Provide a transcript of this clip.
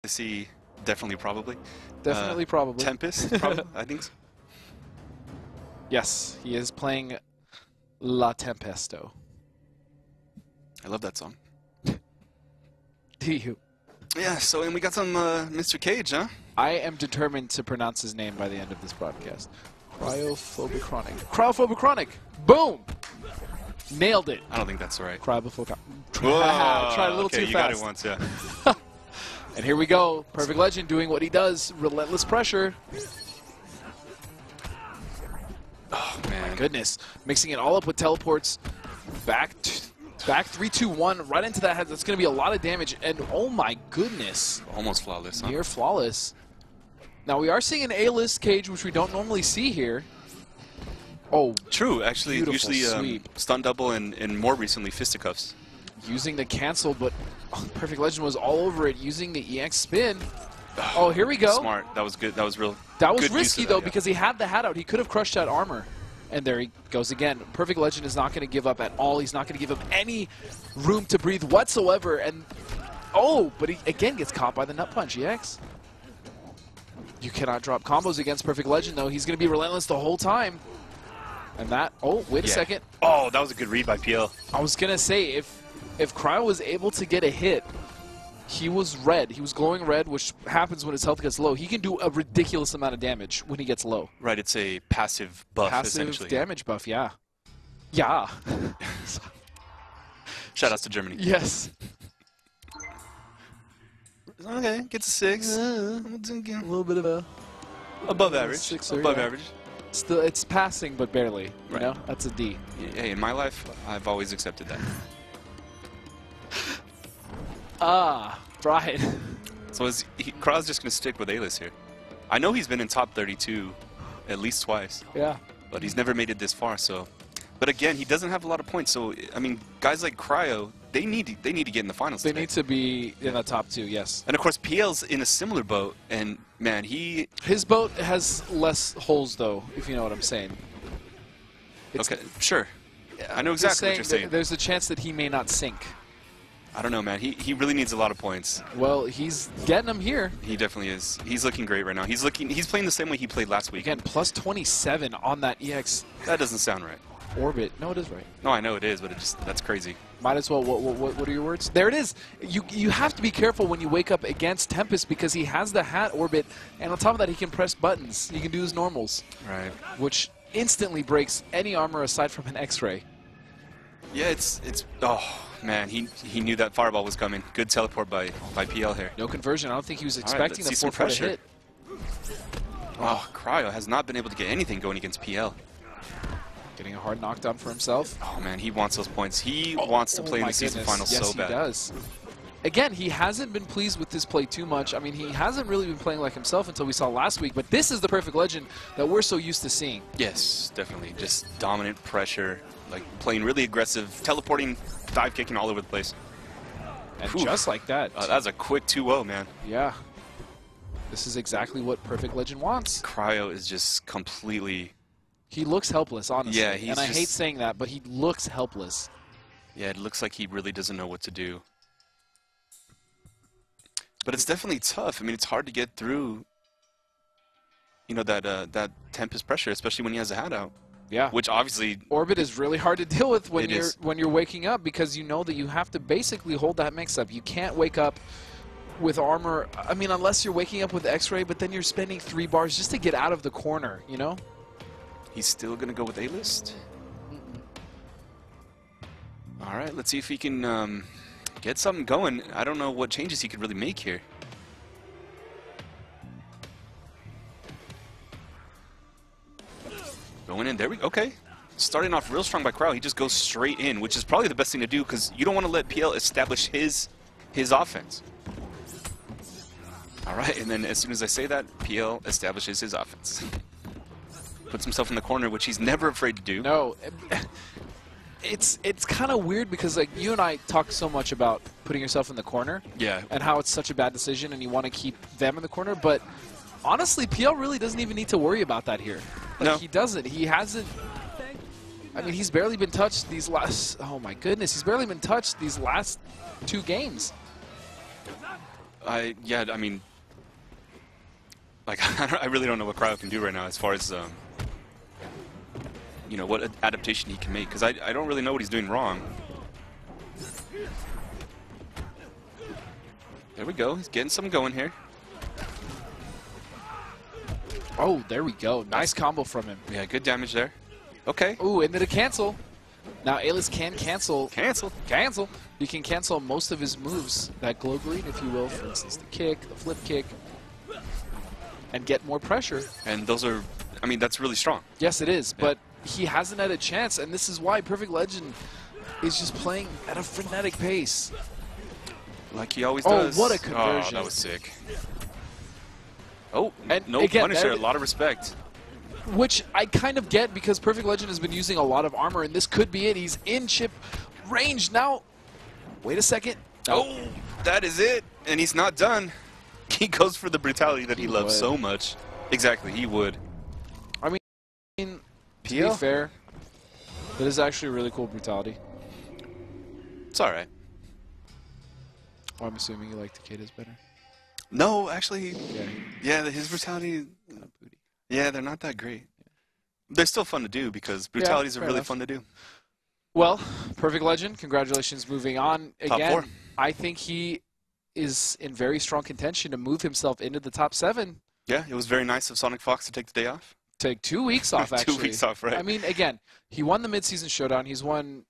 to see, definitely, probably. Definitely, probably. Tempest, probably, I think so. Yes, he is playing La Tempesto. I love that song. Do you? Yeah, so, and we got some Mr. Cage, huh? I am determined to pronounce his name by the end of this broadcast. KroniK. KroniK! Boom! Nailed it. I don't think that's right. Tried a little okay, too you fast. got it once, yeah. And here we go. Perfect Legend doing what he does. Relentless pressure. Oh, man. Goodness. Mixing it all up with teleports. Back 3-2-1 right into that head. That's going to be a lot of damage. And oh my goodness. Almost flawless, huh? Near flawless. Now we are seeing an A-list Cage, which we don't normally see here. Oh, true. Actually, usually sweep. stun double and more recently fisticuffs. Using the cancel, but Perfect Legend was all over it using the EX spin. Oh, here we go. Smart. That was good. That was real. That was good risky, use of though, that, yeah. because he had the hat out. He could have crushed that armor. And there he goes again. Perfect Legend is not going to give up at all. He's not going to give up any room to breathe whatsoever. And, oh, but he again gets caught by the nut punch, EX. You cannot drop combos against Perfect Legend, though. He's going to be relentless the whole time. And that, oh, wait a second. Oh, that was a good read by PL. I was going to say, if Cryo was able to get a hit, he was red. He was glowing red, which happens when his health gets low. He can do a ridiculous amount of damage when he gets low. Right, it's a passive buff, essentially. Passive damage buff, yeah. Yeah. Shout-outs to Germany. Yes. Okay, gets a 6. A little bit of a... Above average. Sixer, Above yeah. average. Still, it's passing, but barely. Right. You know, that's a D. Hey, in my life, I've always accepted that. Ah, right. So Kraw's just going to stick with A-list here. I know he's been in top 32 at least twice. Yeah. But he's never made it this far, so... But again, he doesn't have a lot of points, so, I mean, guys like Cryo, they need to get in the finals They today. need to be in the top 2, yes. And of course, PL's in a similar boat, and man, His boat has less holes, though, if you know what I'm saying. Okay, sure. I know exactly what you're saying. There's a chance that he may not sink. I don't know, man. He really needs a lot of points. Well, he's getting them here. He definitely is. He's looking great right now. He's playing the same way he played last week. Again, plus 27 on that EX That doesn't sound right. orbit. No, it is right. No, I know it is, but that's crazy. Might as well. What are your words? There it is. You have to be careful when you wake up against Tempest because he has the hat orbit, and on top of that, he can press buttons. He can do his normals. Right. Which instantly breaks any armor aside from an X-ray. Yeah, it's oh man, he knew that fireball was coming. Good teleport by PL here. No conversion. I don't think he was All expecting right, let's the see some 4-foot hit. Oh, Cryo has not been able to get anything going against PL. Getting a hard knockdown for himself. Oh man, he wants those points. He wants to play in the season finals so bad. Yes, he does. Again, he hasn't been pleased with this play too much. I mean, he hasn't really been playing like himself until we saw last week, but this is the Perfect Legend that we're so used to seeing. Yes, definitely. Just dominant pressure, like playing really aggressive, teleporting, dive kicking all over the place. And just like that. That was a quick 2-0, man. Yeah. This is exactly what Perfect Legend wants. Cryo is just completely... He looks helpless, honestly. Yeah, he's and I hate saying that, but he looks helpless. Yeah, it looks like he really doesn't know what to do. But it's definitely tough. I mean, it's hard to get through, you know, that Tempest pressure, especially when he has a hat out. Yeah. Which obviously... Orbit is really hard to deal with when you're waking up because you know that you have to basically hold that mix-up. You can't wake up with armor, I mean, unless you're waking up with X-ray, but then you're spending 3 bars just to get out of the corner, you know? He's still going to go with A-list. All right, let's see if he can get something going. I don't know what changes he could really make here. Going in, there we go. Okay. Starting off real strong by Cryo, he just goes straight in, which is probably the best thing to do because you don't want to let PL establish his offense. All right, and then as soon as I say that, PL establishes his offense. Puts himself in the corner, which he's never afraid to do. No. It's kind of weird because like you and I talk so much about putting yourself in the corner. Yeah. And how it's such a bad decision and you want to keep them in the corner, but honestly, PL really doesn't even need to worry about that here. Like, no. He doesn't. He hasn't. I mean, he's barely been touched these last. Oh my goodness, he's barely been touched these last 2 games. Yeah, I mean, like, I really don't know what Cryo can do right now as far as, you know, what adaptation he can make, because I don't really know what he's doing wrong. There we go. He's getting some going here. Oh, there we go. Nice combo from him. Yeah, good damage there. Okay. Ooh, into the cancel. Now Alis can cancel. Cancel. Cancel. He can cancel most of his moves. That glow green, if you will. For instance, the kick, the flip kick. And get more pressure. And those are, I mean, that's really strong. Yes, it is. Yeah. But he hasn't had a chance, and this is why Perfect Legend is just playing at a frenetic pace. Like he always does. Oh, what a conversion. Oh, that was sick. Oh, And no again, punish there. A that- lot of respect. Which I kind of get because Perfect Legend has been using a lot of armor, and this could be it. He's in chip range now. Wait a second. Oh, that is it. And he's not done. He goes for the brutality that he loves would. so much. Exactly, he would. I mean, to be PL? fair, that is actually really cool brutality. It's all right. Oh, I'm assuming you like Takeda's better. No, actually, Yeah. yeah, his brutality, Kind of booty. yeah, they're not that great. They're still fun to do because brutalities are fair really enough. fun to do. Well, Perfect Legend, congratulations. Moving on. Top Again, 4. I think he is in very strong contention to move himself into the top 7. Yeah, it was very nice of Sonic Fox to take the day off. Take 2 weeks off, actually. 2 weeks off, right? I mean, again, he won the midseason showdown. He's won